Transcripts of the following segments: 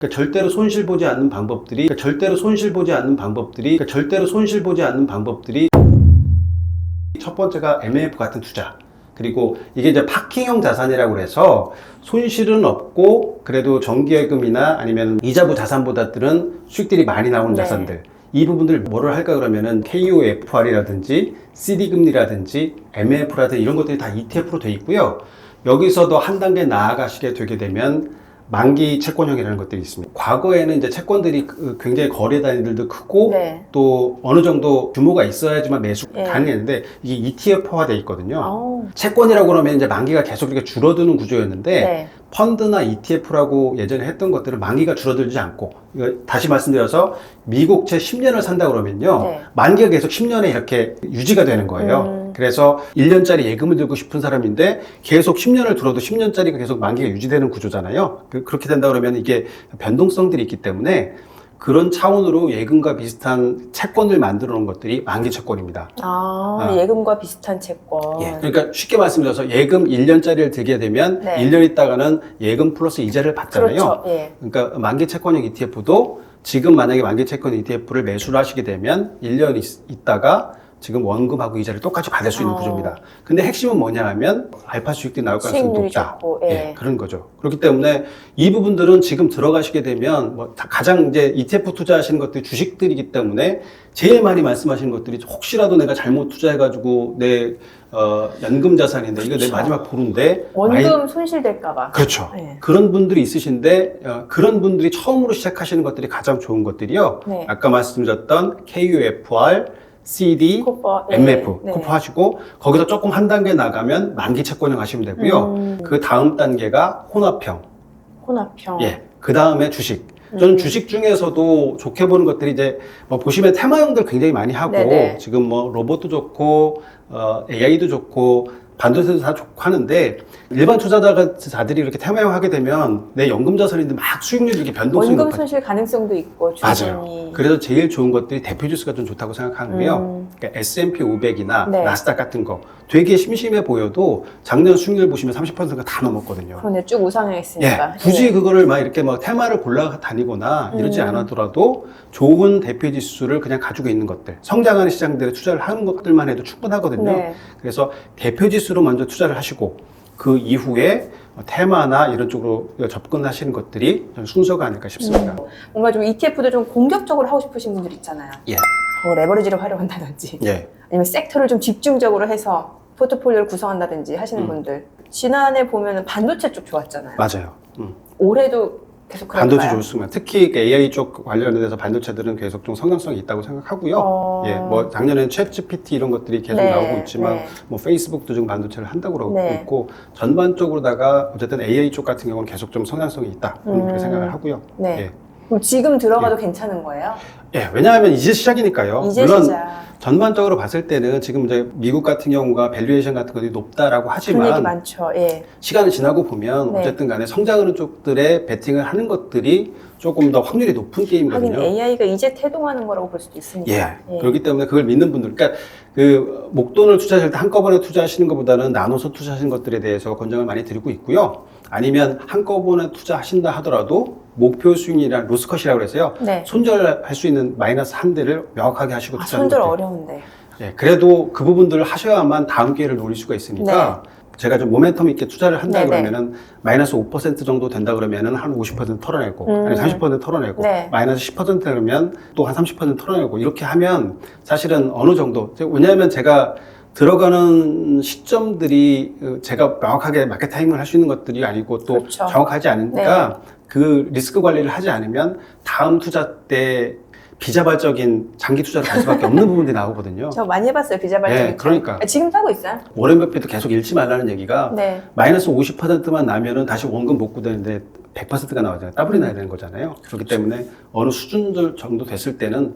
그러니까 절대로 손실 보지 않는 방법들이 첫 번째가 MMF 같은 투자. 그리고 이게 이제 파킹형 자산이라고 해서 손실은 없고 그래도 정기예금이나 아니면 이자부 자산보다들은 수익들이 많이 나오는 네. 자산들. 이 부분들 뭐를 할까 그러면은 KOFR이라든지 CD금리라든지 MMF라든지 이런 것들이 다 ETF로 돼 있고요. 여기서도 한 단계 나아가시게 되게 되면 만기 채권형이라는 것들이 있습니다. 과거에는 이제 채권들이 굉장히 거래 단위들도 크고 네. 또 어느 정도 규모가 있어야지만 매수가 네. 가능했는데 이게 ETF화 돼 있거든요. 아우. 채권이라고 그러면 이제 만기가 계속 이렇게 줄어드는 구조였는데 네. 펀드나 ETF라고 예전에 했던 것들은 만기가 줄어들지 않고, 이거 다시 말씀드려서 미국채 10년을 산다 그러면요, 네. 만기가 계속 10년에 이렇게 유지가 되는 거예요. 그래서 1년짜리 예금을 들고 싶은 사람인데 계속 10년을 들어도 10년짜리가 계속 만기가 유지되는 구조잖아요. 그렇게 된다 그러면 이게 변동성들이 있기 때문에 그런 차원으로 예금과 비슷한 채권을 만들어 놓은 것들이 만기 채권입니다. 예금과 비슷한 채권. 예, 그러니까 쉽게 말씀드려서 예금 1년짜리를 들게 되면 네. 1년 있다가는 예금 플러스 이자를 받잖아요. 그렇죠. 예. 그러니까 만기 채권형 ETF도 지금 만약에 만기 채권 ETF를 매수를 하시게 되면 1년 있다가 지금 원금하고 이자를 똑같이 받을 수 있는 구조입니다. 근데 핵심은 뭐냐 하면 알파 수익들이 나올 가능성이 수익률이 높다. 좋고, 예. 예, 그런 거죠. 그렇기 때문에 이 부분들은 지금 들어가시게 되면 뭐 가장 이제 ETF 투자하시는 것들이 주식들이기 때문에 제일 많이 말씀하시는 것들이 혹시라도 내가 잘못 투자해가지고 내 연금 자산인데 이거 내 그렇죠. 마지막 보루인데 원금 손실될까봐. 그렇죠. 네. 그런 분들이 있으신데 그런 분들이 처음으로 시작하시는 것들이 가장 좋은 것들이요. 네. 아까 말씀드렸던 KUFR, CD, 코퍼, 네. MF, 네. 코퍼 하시고 거기서 조금 한 단계 나가면 만기 채권형 하시면 되고요. 그 다음 단계가 혼합형. 혼합형. 예. 그 다음에 주식. 저는 주식 중에서도 좋게 보는 것들이 이제 뭐 보시면 테마형들 굉장히 많이 하고 네네. 지금 뭐 로봇도 좋고 AI도 좋고 반도체도 다 좋고 하는데 일반 투자자들이 이렇게 테마형 하게 되면 내 연금 자산인데 막 수익률이 이렇게 변동성이 원금 높아요. 손실 가능성도 있고 맞아요. 주식이. 그래서 제일 좋은 것들이 대표 지수가 좀 좋다고 생각하는데요. 그러니까 S&P 500이나 네. 나스닥 같은 거 되게 심심해 보여도 작년 수익률 보시면 30%가 다 넘었거든요. 그러네, 쭉 우상향했으니까. 예, 굳이 그거를 막 이렇게 막 테마를 골라 다니거나 이러지 않아더라도 좋은 대표 지수를 그냥 가지고 있는 것들, 성장하는 시장들에 투자를 하는 것들만 해도 충분하거든요. 네. 그래서 대표 지수로 먼저 투자를 하시고 그 이후에 테마나 이런 쪽으로 접근하시는 것들이 저는 순서가 아닐까 싶습니다. 뭔가 좀 ETF도 좀 공격적으로 하고 싶으신 분들 있잖아요. 예. 뭐 레버리지를 활용한다든지 예. 아니면 섹터를 좀 집중적으로 해서 포트폴리오를 구성한다든지 하시는 분들. 지난해 보면은 반도체 쪽 좋았잖아요. 맞아요. 올해도 계속 그럴까요? 반도체 좋습니다. 특히 AI 쪽 관련돼서 반도체들은 계속 좀 성장성이 있다고 생각하고요. 예, 뭐 작년에는 챗GPT 이런 것들이 계속 네, 나오고 있지만 네. 뭐 페이스북도 지금 반도체를 한다고 그러고 네. 있고 전반적으로다가 어쨌든 AI 쪽 같은 경우는 계속 좀 성장성이 있다 그렇게 생각을 하고요. 네. 예. 그럼 지금 들어가도 괜찮은 거예요? 예, 왜냐하면 이제 시작이니까요. 이제 물론 시작. 전반적으로 봤을 때는 지금 이제 미국 같은 경우가 밸류에이션 같은 것들이 높다라고 그런 얘기 하지만 많죠. 예. 시간을 지나고 보면 네. 어쨌든 간에 성장하는 쪽들에 베팅을 하는 것들이 조금 더 확률이 높은 하긴 게임이거든요. AI가 이제 태동하는 거라고 볼 수도 있으니까. 예. 그렇기 때문에 그걸 믿는 분들, 그러니까 그 목돈을 투자하실 때 한꺼번에 투자하시는 것보다는 나눠서 투자하시는 것들에 대해서 권장을 많이 드리고 있고요. 아니면 한꺼번에 투자하신다 하더라도 목표 수익이랑 로스컷이라고 해서요. 네. 손절할 수 있는 마이너스 한 대를 명확하게 하시고 아, 투자하는 손절 것들. 어려운데. 예. 그래도 그 부분들을 하셔야만 다음 기회를 노릴 수가 있으니까 제가 좀 모멘텀 있게 투자를 한다 네네. 그러면은 마이너스 5% 정도 된다 그러면은 한 50% 털어내고 아니 30% 털어내고 네. 마이너스 10% 그러면 또 한 30% 털어내고 이렇게 하면 사실은 어느 정도 왜냐하면 제가 들어가는 시점들이 제가 명확하게 마켓 타이밍을 할 수 있는 것들이 아니고 또 그렇죠. 정확하지 않으니까 그 리스크 관리를 하지 않으면 다음 투자 때 비자발적인 장기 투자를 갈 수밖에 없는 부분들이 나오거든요. 저 많이 해봤어요, 비자발적. 예, 그러니까. 지금도 하고 있어요. 워렌 버핏도 계속 잃지 말라는 얘기가 네. 마이너스 50%만 나면은 다시 원금 복구되는데 100%가 나오잖아요. 더블이 나야 되는 거잖아요. 그렇기 때문에 어느 수준 정도 됐을 때는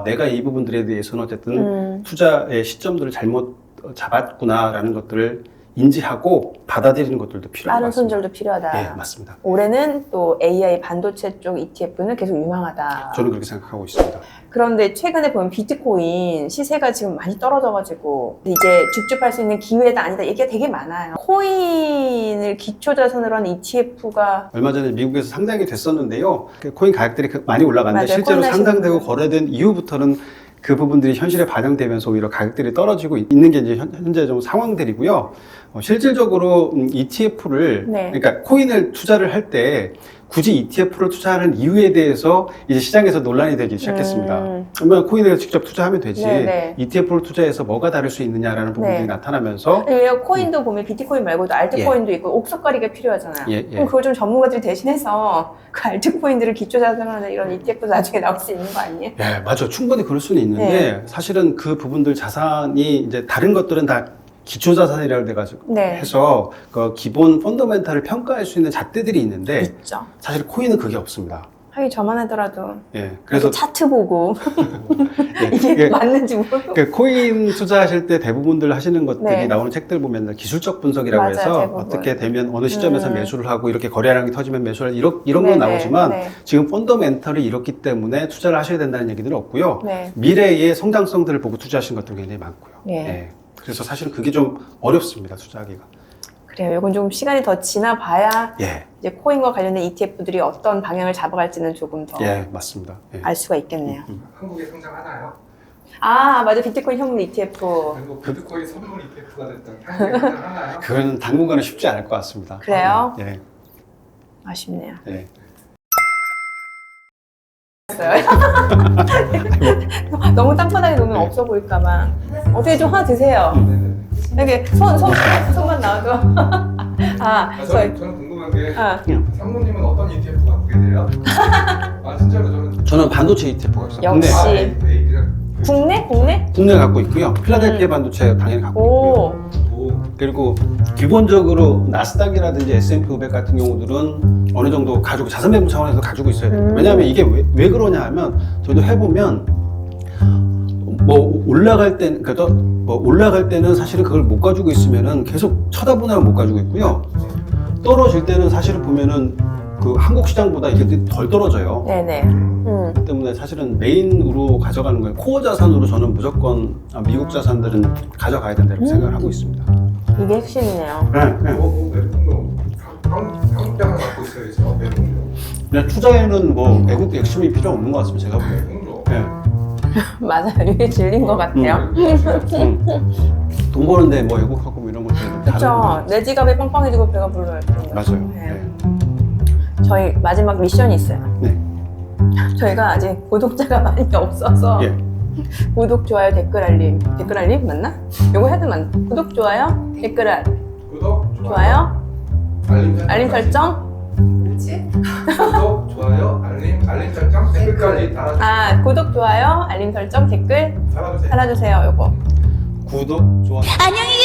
내가 이 부분들에 대해서는 어쨌든 투자의 시점들을 잘못 잡았구나라는 것들을 인지하고 받아들이는 것들도 필요한 것 빠른 같습니다. 손절도 필요하다. 예, 맞습니다. 올해는 또 AI 반도체 쪽 ETF는 계속 유망하다. 저는 그렇게 생각하고 있습니다. 그런데 최근에 보면 비트코인 시세가 지금 많이 떨어져가지고 이제 줍줍할 수 있는 기회다 아니다 얘기가 되게 많아요. 코인을 기초자산으로 하는 ETF가 얼마 전에 미국에서 상장이 됐었는데요. 그 코인 가격들이 많이 올라갔는데 맞아요. 실제로 코인 상장되고 하시는 거래된 이후부터는 그 부분들이 현실에 반영되면서 오히려 가격들이 떨어지고 있는 게 이제 현재 좀 상황들이고요. 실질적으로 ETF를 네. 그러니까 코인을 투자를 할 때 굳이 ETF를 투자하는 이유에 대해서 이제 시장에서 논란이 되기 시작했습니다. 그러면 코인에 직접 투자하면 되지 네. ETF를 투자해서 뭐가 다를 수 있느냐라는 부분들이 네. 나타나면서 왜냐면 코인도 보면 비트코인 말고도 알트코인도 있고 옥석가리가 필요하잖아요. 예, 예. 그럼 그걸 좀 전문가들이 대신해서 그 알트코인들을 기초자산으로 하는 이런 ETF도 나중에 나올 수 있는 거 아니에요? 예, 맞아. 충분히 그럴 수는 있는데, 네. 사실은 그 부분들 자산이 이제 다른 것들은 다 기초 자산이라고 돼가지고 네. 해서 그 기본 펀더멘탈을 평가할 수 있는 잣대들이 있는데, 있죠. 사실 코인은 그게 없습니다. 하긴 저만 하더라도 예, 그래서 그래서 차트 보고 예, 이게 이게 맞는지 모르고 그 코인 투자하실 때 대부분들 하시는 것들이 네. 나오는 책들 보면 기술적 분석이라고 맞아요, 해서 대부분. 어떻게 되면 어느 시점에서 매수를 하고 이렇게 거래량이 터지면 매수를 이런 건 네네, 나오지만 네. 지금 펀더멘털이 이렇기 때문에 투자를 하셔야 된다는 얘기들은 없고요. 네. 미래의 성장성들을 보고 투자하시는 것들은 굉장히 많고요. 네. 예. 그래서 사실은 그게 좀 어렵습니다, 투자하기가. 그래요. 이건 좀 시간이 더 지나봐야 예, 이제 코인과 관련된 ETF들이 어떤 방향을 잡아갈지는 조금 더 알 예, 맞습니다. 예. 수가 있겠네요. 한국에 상장하나요? 아, 맞아. 비트코인 현물 ETF. 그리고 비트코인 선물 ETF가 됐던 한국에 상장하나요? 그거는 당분간은 쉽지 않을 것 같습니다. 그래요? 예, 아쉽네요. 예. 너무 땅바닥에 놓으면 없어 보일까봐. 어떻게 좀 하나 드세요. 네네. 이렇게 손만 나와도. 아, 저희. 저는 궁금한 게 아, 상무님은 어떤 ETF 갖고 계세요? 아 진짜로 저는 반도체 ETF가 있어요. 역시. 그냥 국내? 갖고 있고요. 필라델피아 반도체 당연히 갖고 있고요. 오, 그리고 기본적으로 나스닥이라든지 S&P 500 같은 경우들은 어느 정도 가지고 자산 배분 차원에서 가지고 있어야 돼요. 왜냐하면 이게 왜 그러냐 하면 저도 해보면 뭐 올라갈 때는 그래도 뭐 올라갈 때는 사실은 그걸 못 가지고 있으면은 계속 쳐다보느라 못 가지고 있고요. 떨어질 때는 사실은 보면은 그 한국 시장보다 이게 덜 떨어져요. 네네. 그렇기 때문에 사실은 메인으로 가져가는 거예요. 코어 자산으로 저는 무조건 미국 자산들은 가져가야 된다고 생각을 하고 있습니다. 이게 핵심이네요. 네, 네. 외국도 한국 자산 갖고 있어야죠. 외국도. 그냥 투자에는 뭐 외국 핵심이 필요 없는 것 같습니다. 제가 보기에. 외국도. 네. 맞아요. 이게 질린 것 같아요. 돈 버는데 뭐 외국하고 뭐 이런 것들은 그쵸. 내 지갑에 빵빵해지고 배가 불러요. 그런 거. 맞아요. 네. 네. 저희 마지막 미션이 있어요. 네. 저희가 아직 구독자가 많이 없어서 예. 구독, 좋아요, 댓글 알림. 댓글 알림 맞나? 요거 해도 맞나? 구독, 좋아요, 댓글 구독, 좋아요, 알림 설정. 그렇지? 구독, 좋아요, 알림 설정, 댓글까지 달아주세요. 아, 구독, 좋아요, 알림 설정, 댓글 달아주세요. 달아주세요. 요거. 구독, 좋아요. 안녕히